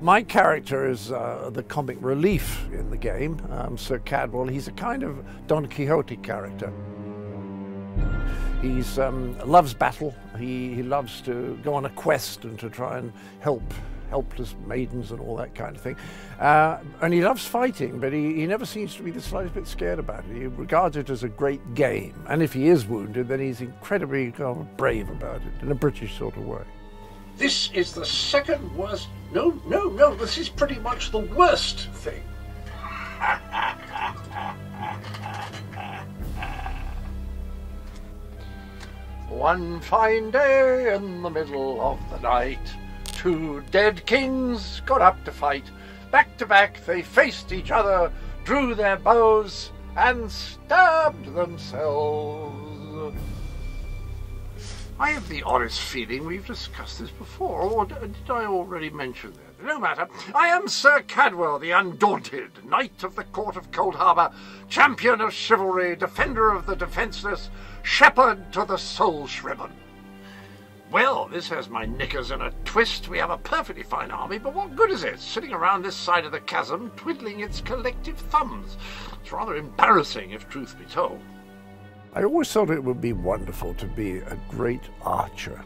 My character is the comic relief in the game, Sir Cadwal. He's a kind of Don Quixote character. He loves battle. He loves to go on a quest and to try and help helpless maidens and all that kind of thing. And he loves fighting, but he never seems to be the slightest bit scared about it. He regards it as a great game. And if he is wounded, then he's incredibly brave about it, in a British sort of way. This is the second worst. No, this is pretty much the worst thing. One fine day in the middle of the night, two dead kings got up to fight. Back to back they faced each other, drew their bows, and stabbed themselves. I have the honest feeling we've discussed this before, or did I already mention that? No matter. I am Sir Cadwal, the Undaunted, Knight of the Court of Coldharbour, champion of chivalry, defender of the defenceless, shepherd to the soul-shriven. Well, this has my knickers in a twist. We have a perfectly fine army, but what good is it, sitting around this side of the chasm, twiddling its collective thumbs? It's rather embarrassing, if truth be told. I always thought it would be wonderful to be a great archer.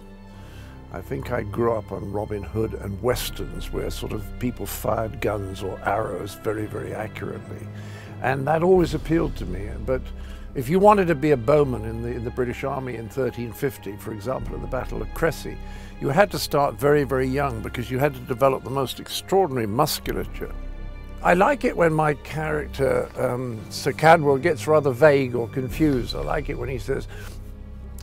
I think I grew up on Robin Hood and westerns where sort of people fired guns or arrows very, very accurately. And that always appealed to me. But if you wanted to be a bowman in the British Army in 1350, for example, at the Battle of Crecy, you had to start very, very young because you had to develop the most extraordinary musculature. I like it when my character, Sir Cadwal, gets rather vague or confused. I like it when he says,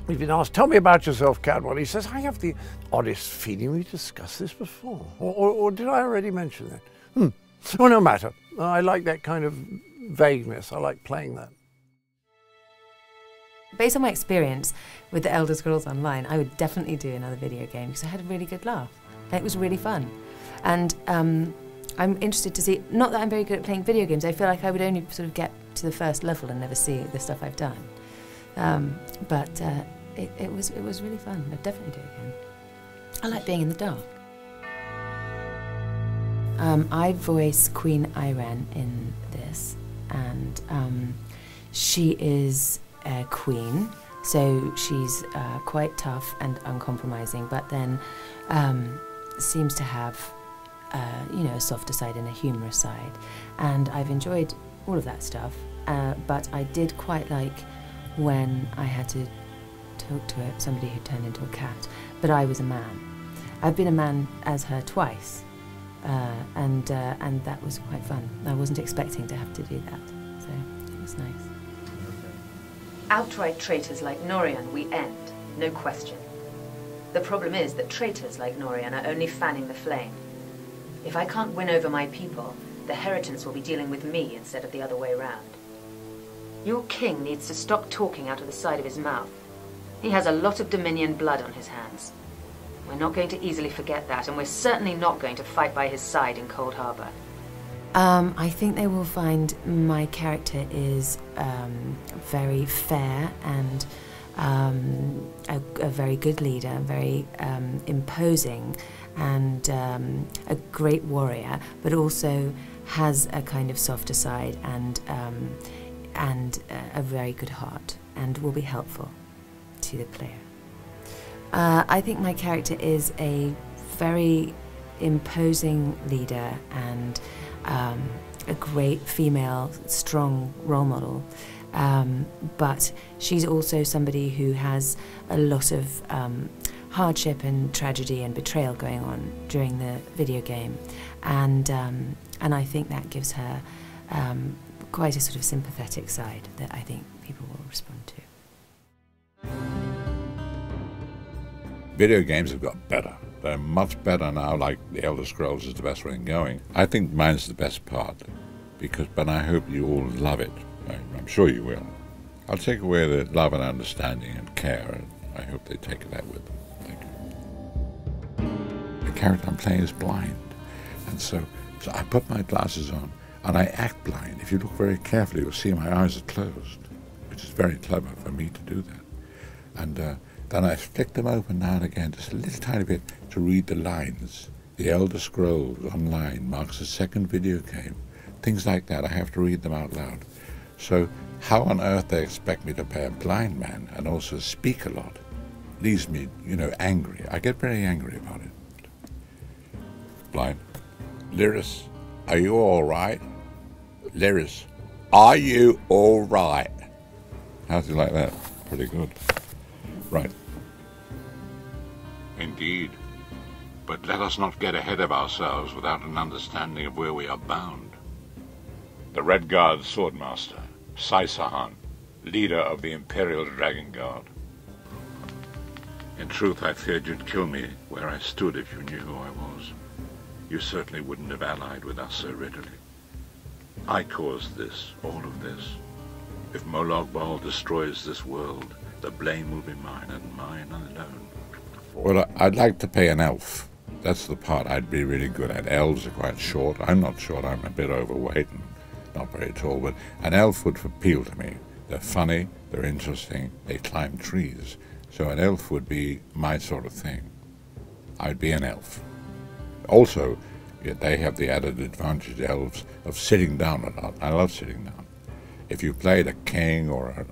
you've been asked, tell me about yourself, Cadwal. He says, I have the oddest feeling we discussed this before. Or did I already mention that? Oh, no matter. I like that kind of vagueness. I like playing that. Based on my experience with the Elder Scrolls Online, I would definitely do another video game because I had a really good laugh. It was really fun. And I'm interested to see, not that I'm very good at playing video games, I feel like I would only sort of get to the first level and never see the stuff I've done. But it was really fun. I'd definitely do it again. I like being in the dark. I voice Queen Ayrenn in this, and she is a queen, so she's quite tough and uncompromising, but then seems to have you know, a softer side and a humorous side. And I've enjoyed all of that stuff, but I did quite like when I had to talk to somebody who turned into a cat, but I was a man. I've been a man as her twice, and that was quite fun. I wasn't expecting to have to do that, so it was nice. Outright traitors like Norian we end, no question. The problem is that traitors like Norian are only fanning the flame. If I can't win over my people, the Heritants will be dealing with me instead of the other way round. Your king needs to stop talking out of the side of his mouth. He has a lot of Dominion blood on his hands. We're not going to easily forget that, and we're certainly not going to fight by his side in Coldharbour. I think they will find my character is very fair and a very good leader, very imposing, and a great warrior, but also has a kind of softer side and a very good heart, and will be helpful to the player. I think my character is a very imposing leader and a great female, strong role model, but she's also somebody who has a lot of hardship and tragedy and betrayal going on during the video game, and I think that gives her quite a sort of sympathetic side that I think people will respond to. Video games have got better. They're much better now, like The Elder Scrolls is the best one going. I think mine's the best part, but I hope you all love it. I'm sure you will. I'll take away the love and understanding and care, and I hope they take that with them. Thank you. The character I'm playing is blind, and so I put my glasses on, and I act blind. If you look very carefully, you'll see my eyes are closed, which is very clever for me to do that. And then I flick them open now and again, just a little tiny bit, to read the lines The Elder Scrolls Online marks the second video game. Things like that, I have to read them out loud. So how on earth they expect me to play a blind man and also speak a lot leaves me, angry. I get very angry about it. Blind. Lyris, are you all right? Lyris, are you all right? How do you like that? Pretty good. Right. Indeed. But let us not get ahead of ourselves without an understanding of where we are bound. The Red Guard Swordmaster, Sai-Sahan, leader of the Imperial Dragon Guard. In truth, I feared you'd kill me where I stood if you knew who I was. You certainly wouldn't have allied with us so readily. I caused this, all of this. If Molag Bal destroys this world, the blame will be mine and mine alone. Well, I'd like to play an elf. That's the part I'd be really good at. Elves are quite short. I'm not short, I'm a bit overweight and not very tall, but an elf would appeal to me. They're funny, they're interesting, they climb trees. So an elf would be my sort of thing. I'd be an elf. Also, they have the added advantage, elves, of sitting down a lot. I love sitting down. If you played a king or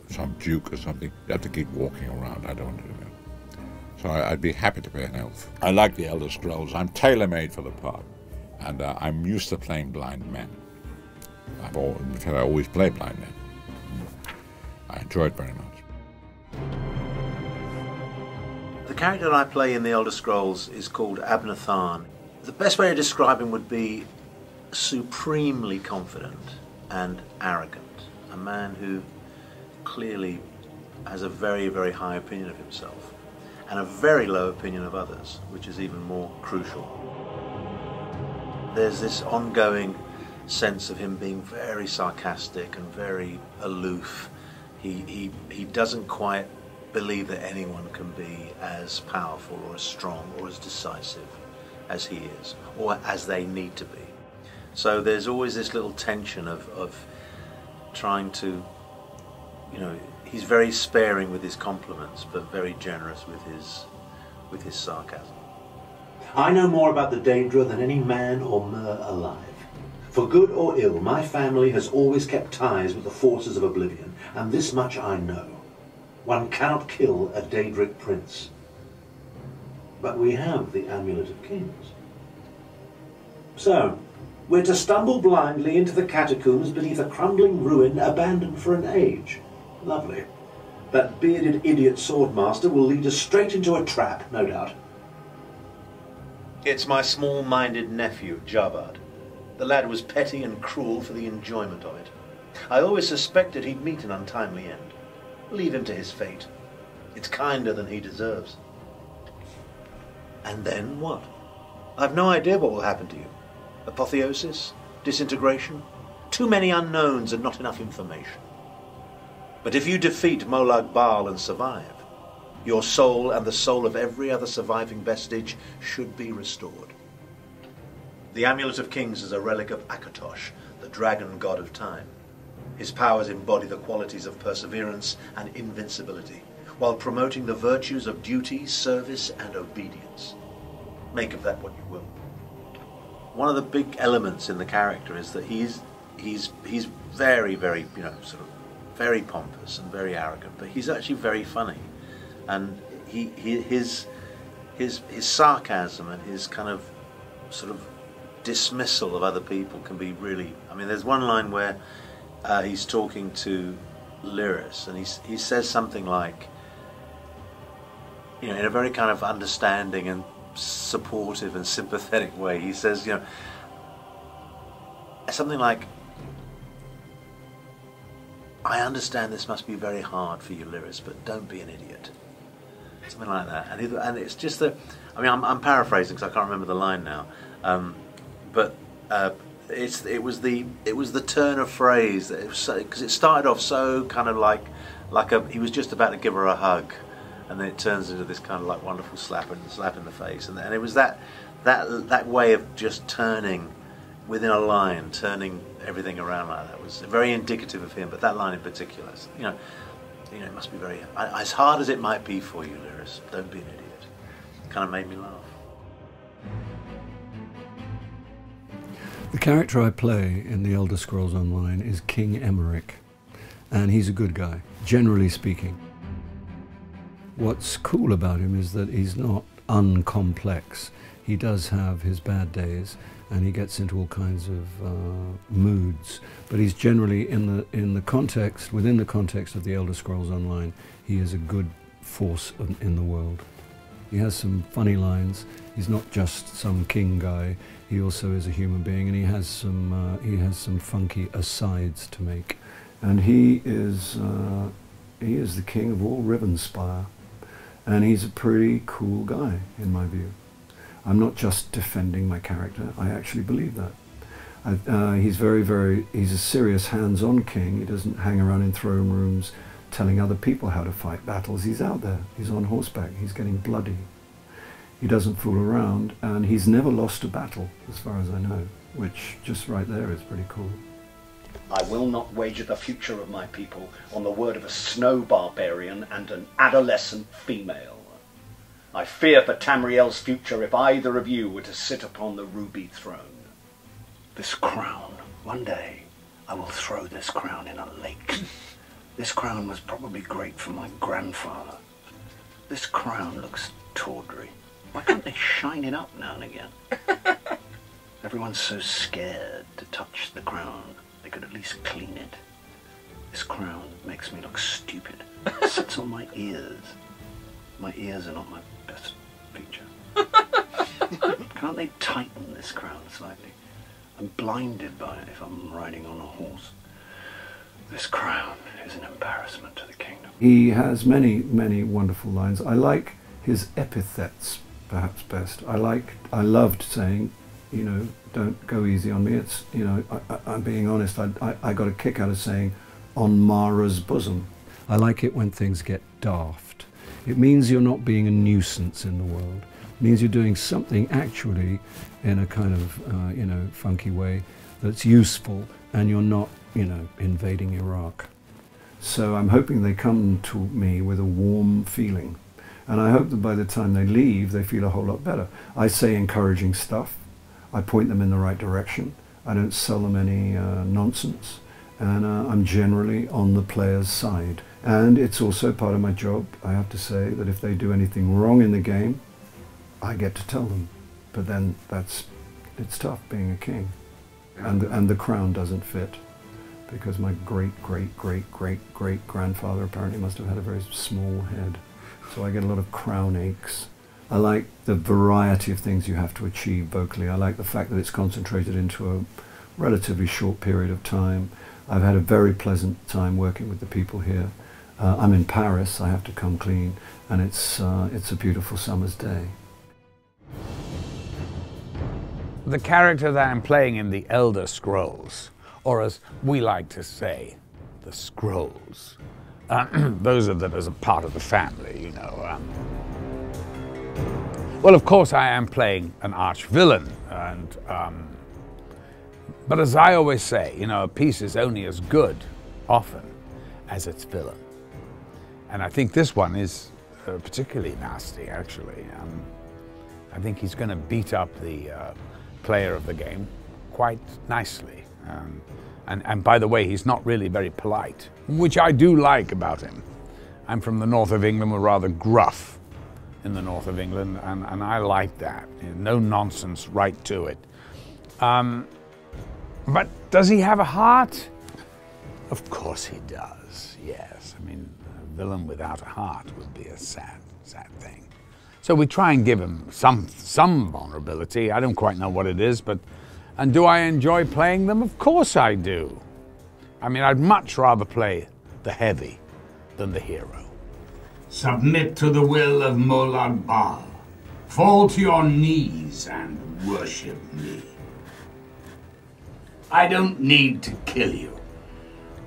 some duke or something, you have to keep walking around. I don't do that. So I'd be happy to play an elf. I like the Elder Scrolls. I'm tailor-made for the part. And I'm used to playing blind men. I always play blind men. I enjoy it very much. The character that I play in the Elder Scrolls is called Abnur Tharn. The best way to describe him would be supremely confident and arrogant. A man who clearly has a very, very high opinion of himself and a very low opinion of others, which is even more crucial. There's this ongoing sense of him being very sarcastic and very aloof. He doesn't quite believe that anyone can be as powerful or as strong or as decisive as he is, or as they need to be. So there's always this little tension of trying to, he's very sparing with his compliments, but very generous with his sarcasm. I know more about the Daedra than any man or mer alive. For good or ill, my family has always kept ties with the forces of Oblivion, and this much I know. One cannot kill a Daedric prince. But we have the Amulet of Kings. So, we're to stumble blindly into the catacombs beneath a crumbling ruin abandoned for an age. Lovely. That bearded idiot swordmaster will lead us straight into a trap, no doubt. It's my small-minded nephew, Javad. The lad was petty and cruel for the enjoyment of it. I always suspected he'd meet an untimely end. Leave him to his fate. It's kinder than he deserves. And then what? I've no idea what will happen to you. Apotheosis? Disintegration? Too many unknowns and not enough information. But if you defeat Molag Bal and survive, your soul and the soul of every other surviving vestige should be restored. The Amulet of Kings is a relic of Akatosh, the dragon god of time. His powers embody the qualities of perseverance and invincibility, while promoting the virtues of duty, service, and obedience. Make of that what you will. One of the big elements in the character is that he's very, very, sort of very pompous and very arrogant, but he's actually very funny, and his sarcasm and his kind of sort of dismissal of other people can be really. I mean, there's one line where he's talking to Lyris, and he says something like, in a very kind of understanding and supportive and sympathetic way, he says, something like, I understand this must be very hard for you, Lyris, but don't be an idiot. Something like that. And it's just that, I'm paraphrasing because I can't remember the line now, but it was the turn of phrase that because it started off so kind of like he was just about to give her a hug, and then it turns into this kind of like wonderful slap in the face, and it was that way of just turning within a line, turning everything around like that was very indicative of him. But that line in particular, it must be very, as hard as it might be for you, Lyris, don't be an idiot. It kind of made me laugh. The character I play in The Elder Scrolls Online is King Emeric, and he's a good guy, generally speaking. What's cool about him is that he's not uncomplex. He does have his bad days, and he gets into all kinds of moods, but he's generally within the context of The Elder Scrolls Online, he is a good force in the world. He has some funny lines. He's not just some king guy. He also is a human being, and he has some funky asides to make. And he is the king of all Rivenspire, and he's a pretty cool guy in my view. I'm not just defending my character. I actually believe that. He's a serious hands-on king. He doesn't hang around in throne rooms telling other people how to fight battles. He's out there. He's on horseback. He's getting bloody. He doesn't fool around, and he's never lost a battle, as far as I know, which just right there is pretty cool. I will not wager the future of my people on the word of a snow barbarian and an adolescent female. I fear for Tamriel's future if either of you were to sit upon the ruby throne. This crown, one day I will throw this crown in a lake. This crown was probably great for my grandfather. This crown looks tawdry. Why can't they shine it up now and again? Everyone's so scared to touch the crown. They could at least clean it. This crown makes me look stupid. It sits on my ears. My ears are not my best feature. Can't they tighten this crown slightly? I'm blinded by it if I'm riding on a horse. This crown is an embarrassment to the kingdom. He has many, many wonderful lines. I like his epithets perhaps best. I loved saying, you know, don't go easy on me. It's, you know, I'm being honest. I got a kick out of saying, on Mara's bosom. I like it when things get daft. It means you're not being a nuisance in the world. It means you're doing something actually in a kind of, you know, funky way that's useful, and you're not, you know, invading Iraq. So I'm hoping they come to me with a warm feeling. And I hope that by the time they leave, they feel a whole lot better. I say encouraging stuff. I point them in the right direction. I don't sell them any nonsense. And I'm generally on the player's side. And it's also part of my job, I have to say, that if they do anything wrong in the game, I get to tell them. But then it's tough being a king. And the crown doesn't fit, because my great-great-great-great-great-grandfather apparently must have had a very small head. So I get a lot of crown aches. I like the variety of things you have to achieve vocally. I like the fact that it's concentrated into a relatively short period of time. I've had a very pleasant time working with the people here. I'm in Paris, I have to come clean, and it's a beautiful summer's day. The character that I'm playing in The Elder Scrolls, or as we like to say, the Scrolls. Those are that as a part of the family, you know. Well, of course, I am playing an arch-villain, and but as I always say, you know, a piece is only as good, often, as its villain. And I think this one is particularly nasty, actually. I think he's going to beat up the player of the game quite nicely. And by the way, he's not really very polite, which I do like about him. I'm from the north of England. We're rather gruff in the north of England, and I like that. You know, no nonsense, right to it. But does he have a heart? Of course he does, yes. I mean, a villain without a heart would be a sad, sad thing. So we try and give him some vulnerability. I don't quite know what it is, but... And do I enjoy playing them? Of course I do. I mean, I'd much rather play the heavy than the hero. Submit to the will of Molag Bal. Fall to your knees and worship me. I don't need to kill you.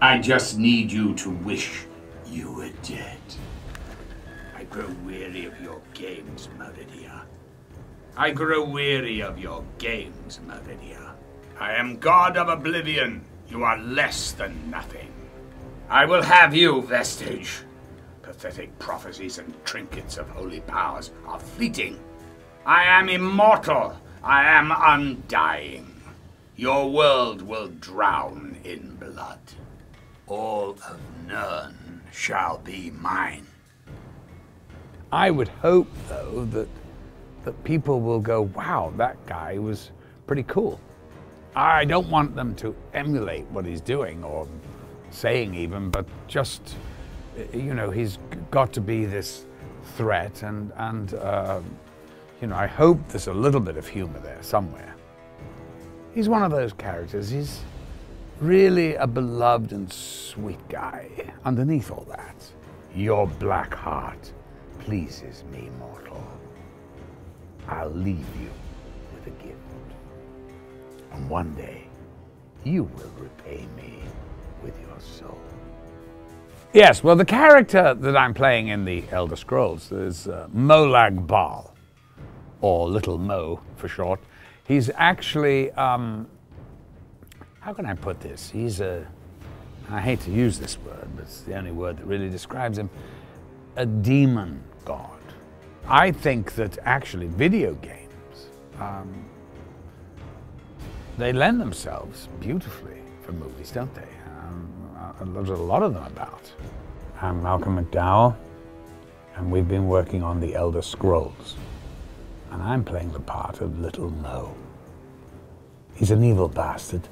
I just need you to wish you were dead. I grow weary of your games, Meridia. I grow weary of your games, Meridia. I am God of Oblivion. You are less than nothing. I will have you, Vestige. Pathetic prophecies and trinkets of holy powers are fleeting. I am immortal. I am undying. Your world will drown in blood. All of Nirn shall be mine. I would hope, though, that people will go, wow, that guy was pretty cool. I don't want them to emulate what he's doing or saying even, but just, you know, he's got to be this threat and you know, I hope there's a little bit of humor there somewhere. He's one of those characters. He's really a beloved and sweet guy underneath all that. Your black heart pleases me, mortal. I'll leave you with a gift. And one day, you will repay me with your soul. Yes, well, the character that I'm playing in the Elder Scrolls is Molag Bal, or Little Mo for short. He's actually, how can I put this? He's I hate to use this word, but it's the only word that really describes him, a demon god. I think that actually video games, they lend themselves beautifully for movies, don't they? There's a lot of them about. I'm Malcolm McDowell, and we've been working on the Elder Scrolls, and I'm playing the part of Little Mo. He's an evil bastard.